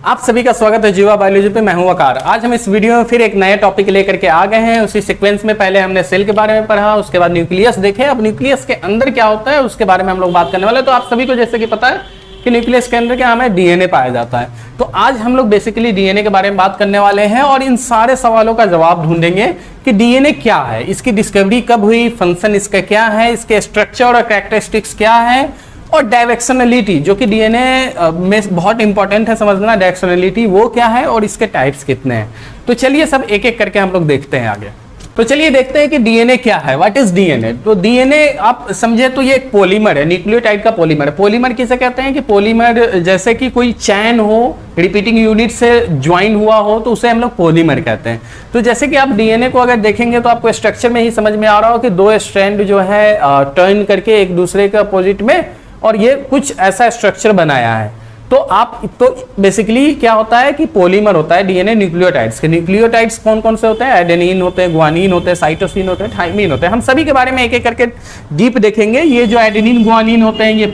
आप सभी का स्वागत है जीवा बायोलॉजी पे। मैं हूं वकार। आज हम इस वीडियो में फिर एक नए टॉपिक लेकर के आ गए हैं। उसी सीक्वेंस में पहले हमने सेल के बारे में पढ़ा, उसके बाद न्यूक्लियस देखे। अब न्यूक्लियस के अंदर क्या होता है उसके बारे में हम लोग बात करने वाले हैं। तो आप सभी को जैसे कि पता है कि न्यूक्लियस के अंदर क्या हमें डीएनए पाया जाता है। तो आज हम लोग बेसिकली डीएनए के बारे में बात करने वाले हैं और इन सारे सवालों का जवाब ढूंढेंगे कि डीएनए क्या है, इसकी डिस्कवरी कब हुई, फंक्शन इसका क्या है, इसके स्ट्रक्चर और कैरेक्टरिस्टिक्स क्या है, और डायरेक्शनलिटी जो कि डीएनए में बहुत इंपॉर्टेंट है समझना। डायरेक्शनलिटी वो क्या है और इसके टाइप्स कितने हैं। तो चलिए सब एक एक करके हम लोग देखते हैं आगे। तो चलिए देखते हैं कि डीएनए क्या है। What is DNA? तो डीएनए आप समझे तो ये एक पॉलीमर है, न्यूक्लियोटाइड का पॉलीमर है। पॉलीमर किसे कहते हैं कि पॉलीमर जैसे कि कोई चैन हो, रिपीटिंग यूनिट से ज्वाइन हुआ हो तो उसे हम लोग पॉलीमर कहते हैं। तो जैसे कि आप डीएनए को अगर देखेंगे तो आपको स्ट्रक्चर में ही समझ में आ रहा हो कि दो स्ट्रैंड जो है टर्न करके एक दूसरे के अपोजिट में, और ये कुछ ऐसा स्ट्रक्चर बनाया है। तो बेसिकली क्या होता है कि पॉलीमर होता है डीएनए न्यूक्लियोटाइड्स के। न्यूक्लियोटाइड्स कौन कौन से होते हैं? एडेनिन होते हैं, ग्वानिन होते हैं, साइटोसिन होते हैं, थाइमिन होते हैं। हम सभी के बारे में एक एक करके डीप देखेंगे। ये जो एडेनिन ग्वानिन होते हैं ये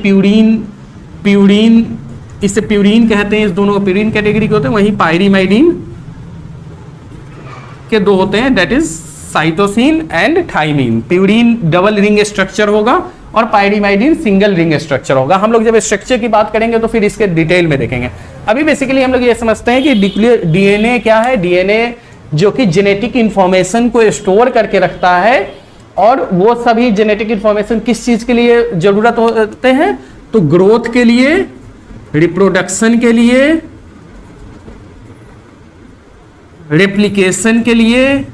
प्यूरीन इसे प्यूरीन कहते हैं। इस दोनों प्यूरीन कैटेगरी के होते हैं। वहीं पायरीमाइडिन के दो होते हैं, that is cytosine and thymine. Purine double ring structure होगा और पायरीमाइडिन सिंगल रिंग स्ट्रक्चर होगा। हम लोग जब स्ट्रक्चर की बात करेंगे तो फिर इसके डिटेल में देखेंगे। अभी बेसिकली हम लोग ये समझते हैं कि डीएनए क्या है। डीएनए जो कि जेनेटिक इंफॉर्मेशन को स्टोर करके रखता है, और वो सभी जेनेटिक इंफॉर्मेशन किस चीज के लिए जरूरत होते हैं? तो ग्रोथ के लिए, रिप्रोडक्शन के लिए, रेप्लिकेशन के लिए,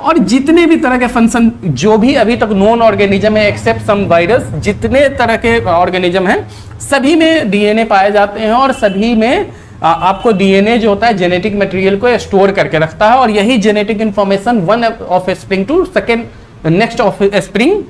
और जितने भी तरह के फंक्शन जो भी अभी तक नॉन ऑर्गेनिज्म है एक्सेप्ट सम वायरस, जितने तरह के ऑर्गेनिज्म हैं सभी में डीएनए पाए जाते हैं। और सभी में आपको डीएनए जो होता है जेनेटिक मटेरियल को स्टोर करके रखता है, और यही genetic information one offspring to second next offspring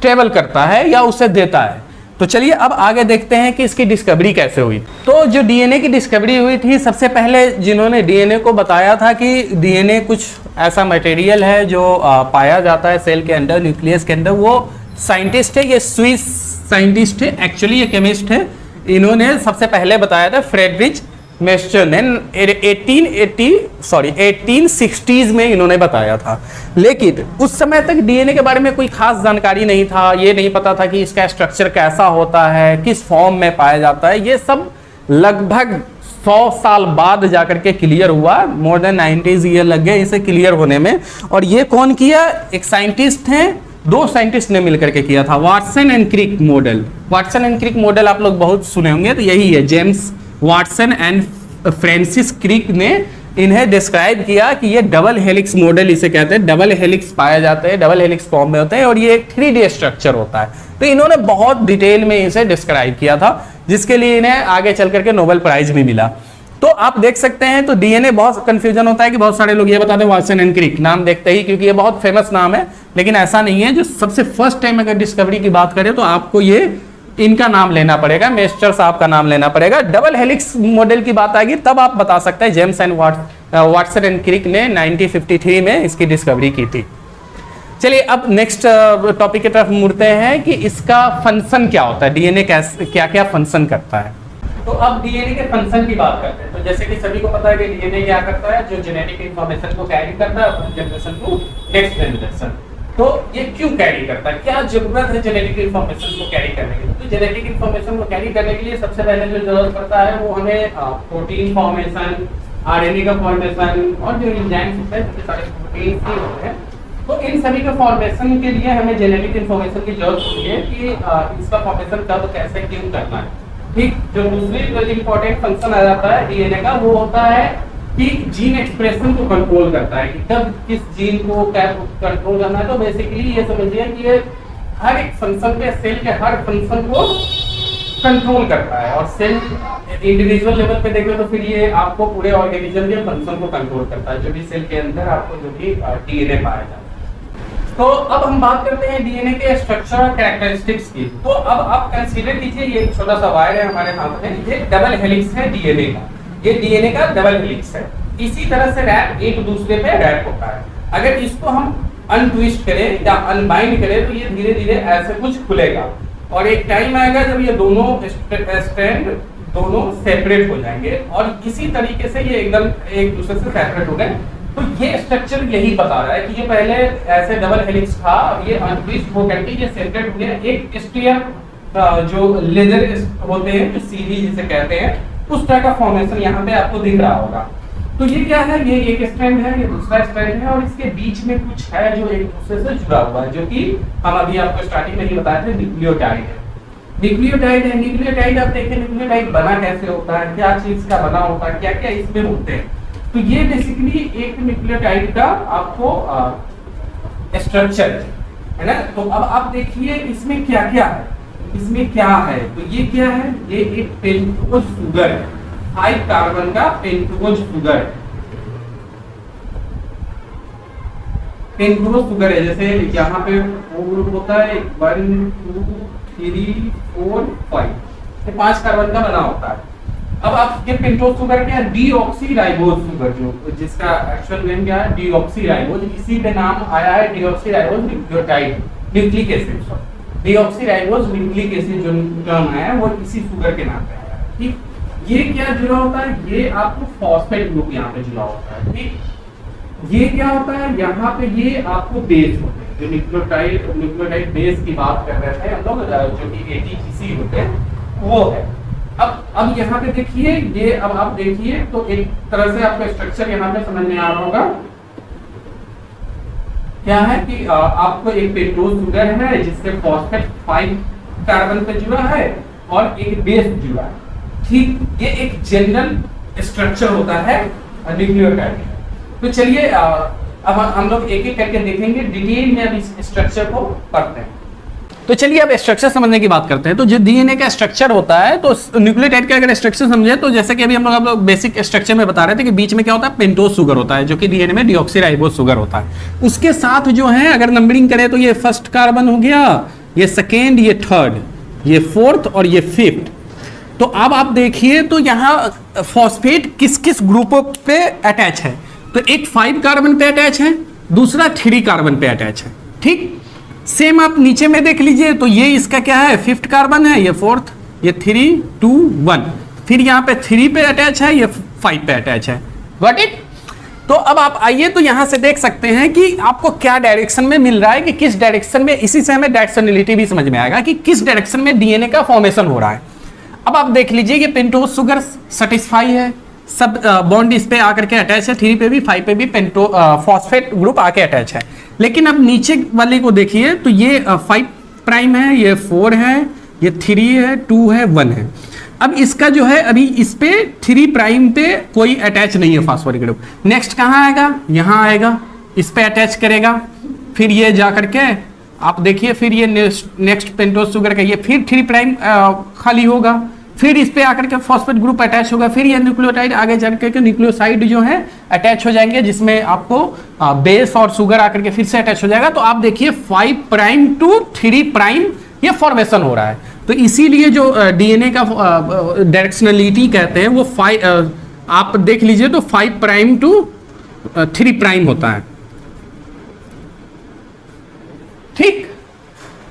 travel करता है या उसे देता है। तो चलिए अब आगे देखते हैं कि इसकी डिस्कवरी कैसे हुई। तो जो डीएनए की डिस्कवरी हुई थी, सबसे पहले जिन्होंने डीएनए को बताया था कि डीएनए कुछ ऐसा मटेरियल है जो पाया जाता है सेल के अंदर, न्यूक्लियस के अंदर, वो साइंटिस्ट है, ये स्विस साइंटिस्ट है, एक्चुअली ये केमिस्ट है। इन्होंने सबसे पहले बताया था फ्रेडरिच मेस्चर ने 1860s में इन्होंने बताया था। लेकिन उस समय तक डीएनए के बारे में कोई खास जानकारी नहीं था। ये नहीं पता था कि इसका स्ट्रक्चर कैसा होता है, किस फॉर्म में पाया जाता है। ये सब लगभग 100 साल बाद जाकर के क्लियर हुआ। मोर देन 90 ईयर लग गए इसे क्लियर होने में। और ये कौन किया? एक साइंटिस्ट हैं, दो साइंटिस्ट ने मिलकर के किया था, Watson and Crick model. Watson and Crick model आप लोग बहुत सुने होंगे, तो यही है। James Watson and Francis Crick ने इन्हें डिस्क्राइब किया कि ये डबल हेलिक्स मॉडल इसे कहते हैं। डबल हेलिक्स पाए जाते हैं, डबल हेलिक्स फॉर्म में होते हैं, और ये एक 3D स्ट्रक्चर होता है। तो इन्होंने बहुत डिटेल में इसे डिस्क्राइब किया था, जिसके लिए इन्हें आगे चल करके नोबेल प्राइज भी मिला। तो आप देख सकते हैं, तो डीएनए बहुत कंफ्यूजन होता है कि बहुत सारे लोग ये बताते हैं वाटसन एंड क्रिक नाम देखते ही, क्योंकि ये बहुत फेमस नाम है, लेकिन ऐसा नहीं है। जो सबसे फर्स्ट टाइम अगर डिस्कवरी की बात करें तो आपको ये इनका नाम लेना पड़ेगा, मेस्चर साहब का नाम लेना पड़ेगा। डबल हेलिक्स मॉडल की बात आएगी तब आप बता सकते हैं। James and Watson and Crick ने 1953 में इसकी डिस्कवरी की थी। चलिए अब नेक्स्ट टॉपिक की तरफ मुड़ते हैं कि इसका फंक्शन क्या होता है, डीएनए क्या क्या फंक्शन करता है। तो अब डीएनए के फंक्शन की बात करते हैं। तो जैसे कि सभी को पता है कि डीएनए क्या करता है, जो जेनेटिक इंफॉर्मेशन को कैरी करता है जनरेशन टू नेक्स्ट जनरेशन। तो ये क्यों कैरी करता है, क्या जरूरत है जेनेटिक इंफॉर्मेशन को कैरी करने के लिए? तो जेनेटिक इंफॉर्मेशन को कैरी करने के लिए सबसे पहले जो जरूरत पड़ता है वो हमें प्रोटीन फॉर्मेशन, आरएनए का फॉर्मेशन, और जो एंजाइम्स होते हैं सबसे सारे प्रोटीन ही होते हैं। तो इन सभी के फॉर्मेशन के लिए हमें जेनेटिक इंफॉर्मेशन की जरूरत होती है कि इसका फॉर्मेशन कब, कैसे, क्यों करना है। ठीक, जो दूसरी इंपॉर्टेंट फंक्शन आ जाता है डीएनए का, वो होता है कि जीन एक्सप्रेशन को कंट्रोल करता है, कि कब किस जीन को क्या कंट्रोल करना है। तो बेसिकली ये समझिए कि ये हर एक फंक्शन पे, सेल के हर फंक्शन को कंट्रोल करता है। और सेल इंडिविजुअल लेवल पे देखें तो फिर ये आपको पूरे ऑर्गेनिज्म के फंक्शन को कंट्रोल करता है, जो भी सेल के अंदर आपको जो भी डीएनए पाया जाता है। तो अब हम बात करते हैं डीएनए के स्ट्रक्चर और कैरेक्टरिस्टिक्स की। तो अब आप कंसीडर कीजिए, ये एक छोटा सा वायर है हमारे हाथ में, ये डबल हेलिक्स है डीएनए का। ये डीएनए का डबल हेलिक्स है। इसी तरह से रैप एक दूसरे पे रैप होता है। अगर इसको हम अनट्विस्ट करें या अनबाइंड करें तो ये धीरे धीरे ऐसे कुछ खुलेगा। और एक टाइम आएगा जब ये दोनों स्ट्रैंड दोनों सेपरेट हो जाएंगे और इसी तरीके से ये एकदम एक दूसरे से सेपरेट हो गए। तो ये स्ट्रक्चर यही बता रहा है कि ये पहले ऐसे डबल हेलिक्स था, अब ये अनट्विस्ट होकर के ये सेपरेट हो गया। एक स्टीयर जो लेजर होते हैं, जो सीधी जिसे कहते हैं, उस तरह का फॉर्मेशन यहाँ पे आपको दिख रहा होगा। तो ये क्या है, ये एक स्ट्रैंड है, ये दूसरा स्ट्रैंड है और इसके बीच में कुछ है जो एक दूसरे से जुड़ा हुआ है, जो कि हम अभी आपको स्टार्टिंग में ही बताए थे, न्यूक्लियोटाइड है। न्यूक्लियोटाइड है, न्यूक्लियोटाइड आप देखें न्यूक्लियोटाइड बना कैसे होता है, क्या चीज का बना होता है, क्या क्या इसमें होते हैं। तो ये बेसिकली एक न्यूक्लियोटाइड का आपको स्ट्रक्चर है ना। तो अब आप देखिए इसमें क्या क्या है, इसमें क्या है। तो ये क्या है, ये एक पेंटोज शुगर है, 5 कार्बन का पेंटोज शुगर है। पेंटोज शुगर है, जैसे यहाँ पे ग्रुप होता है 1 2 3 4 5, ये 5 कार्बन का बना होता है। अब आप ये पेंटोज शुगर क्या है, डीऑक्सीराइबोज शुगर, जो जिसका एक्चुअल नेम क्या है, डीऑक्सीराइबोज। इसी पे नाम आया है deoxyribose nucleotide, nucleic acid. Deoxyribose nucleic acid जो टर्म है वो इसी शुगर के नाम पे आया है। ठीक, ये क्या जुड़ा होता है, ये आपको फॉस्फेट ग्रुप यहाँ पे जुड़ा होता है। ठीक, ये क्या होता है, यहाँ पे ये आपको बेस होते हैं, जो न्यूक्लियोटाइड बेस की बात कर रहे थे हम लोग, जो कि एटीपीसी होते हैं, वो है। अब यहाँ पे देखिए, ये अब आप देखिए तो एक तरह से आपका स्ट्रक्चर यहाँ पे समझ में आ रहा होगा। क्या है कि आपको एक पेंटोज शुगर है जिससे फॉस्फेट 5 कार्बन पे जुड़ा है और एक बेस जुड़ा है। ठीक, ये एक जनरल स्ट्रक्चर होता है न्यूक्लियोटाइड। तो चलिए अब हम लोग एक एक करके देखेंगे, डिटेल में अब इस स्ट्रक्चर को पढ़ते हैं। तो चलिए अब स्ट्रक्चर समझने की बात करते हैं। तो जो डीएनए का स्ट्रक्चर होता है, तो न्यूक्लियोटाइड का अगर स्ट्रक्चर समझे तो जैसे कि अभी हम लोग बेसिक स्ट्रक्चर में बता रहे थे कि बीच में क्या होता है, पेंटोज शुगर होता है, जो कि डीएनए में डीऑक्सीराइबोज शुगर होता है। उसके साथ जो है अगर नंबरिंग करें तो ये फर्स्ट कार्बन हो गया, ये सेकेंड, ये थर्ड, ये फोर्थ और ये फिफ्थ। तो अब आप देखिए तो यहाँ फॉस्फेट किस किस ग्रुपों पे अटैच है। तो एक 5 कार्बन पे अटैच है, दूसरा 3 कार्बन पे अटैच है। ठीक, सेम आप नीचे में देख लीजिए तो ये इसका क्या है, 5th कार्बन है, ये 4th, ये 3 2 1, फिर यहाँ पे 3 पे अटैच है, ये 5 पे अटैच है। Got it. तो अब आप आइए तो यहाँ से देख सकते हैं कि आपको क्या डायरेक्शन में मिल रहा है, कि किस डायरेक्शन में, इसी से हमें डायरेक्शनलिटी भी समझ में आएगा कि किस डायरेक्शन में डीएनए का फॉर्मेशन हो रहा है। अब आप देख लीजिए कि पेंटोज शुगर सेटिस्फाई है, सब बॉन्ड इस पे आकर के अटैच है, 3 पे भी 5 पे भी फॉस्फेट ग्रुप आके अटैच है। लेकिन अब नीचे वाले को देखिए तो ये 5 प्राइम है, ये 4 है, ये 3 है, 2 है, 1 है। अब इसका जो है अभी इस पे 3 प्राइम पे कोई अटैच नहीं है फॉस्फोरिक ग्रुप। नेक्स्ट कहाँ आएगा, यहाँ आएगा, इस पे अटैच करेगा, फिर ये जा करके आप देखिए, फिर ये नेक्स्ट पेंटोज शुगर का ये फिर 3 प्राइम खाली होगा, फिर इस पे आकर के फॉस्फेट ग्रुप अटैच होगा, फिर ये न्यूक्लियोटाइड आगे जाकर के न्यूक्लियोसाइड जो है अटैच हो जाएंगे, जिसमें आपको बेस और शुगर आकर के फिर से अटैच हो जाएगा। तो आप देखिए 5 प्राइम टू 3 प्राइम ये फॉर्मेशन हो रहा है। तो इसीलिए जो डीएनए का डायरेक्शनलिटी कहते हैं वो 5, आप देख लीजिए तो 5 प्राइम टू 3 प्राइम होता है। ठीक,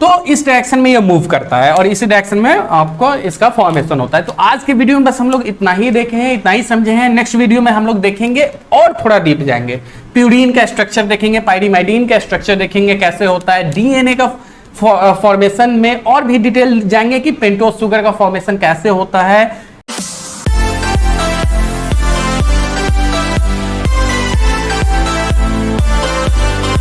तो इस डायरेक्शन में ये मूव करता है और इसी डायरेक्शन में आपको इसका फॉर्मेशन होता है। तो आज के वीडियो में बस हम लोग इतना ही देखे हैं, इतना ही समझे हैं। नेक्स्ट वीडियो में हम लोग देखेंगे और थोड़ा डीप जाएंगे, प्यूरीन का स्ट्रक्चर देखेंगे, पाइरीमाइडीन का स्ट्रक्चर देखेंगे कैसे होता है, डीएनए का फॉर्मेशन में और भी डिटेल जाएंगे कि पेंटोज शुगर का फॉर्मेशन कैसे होता है,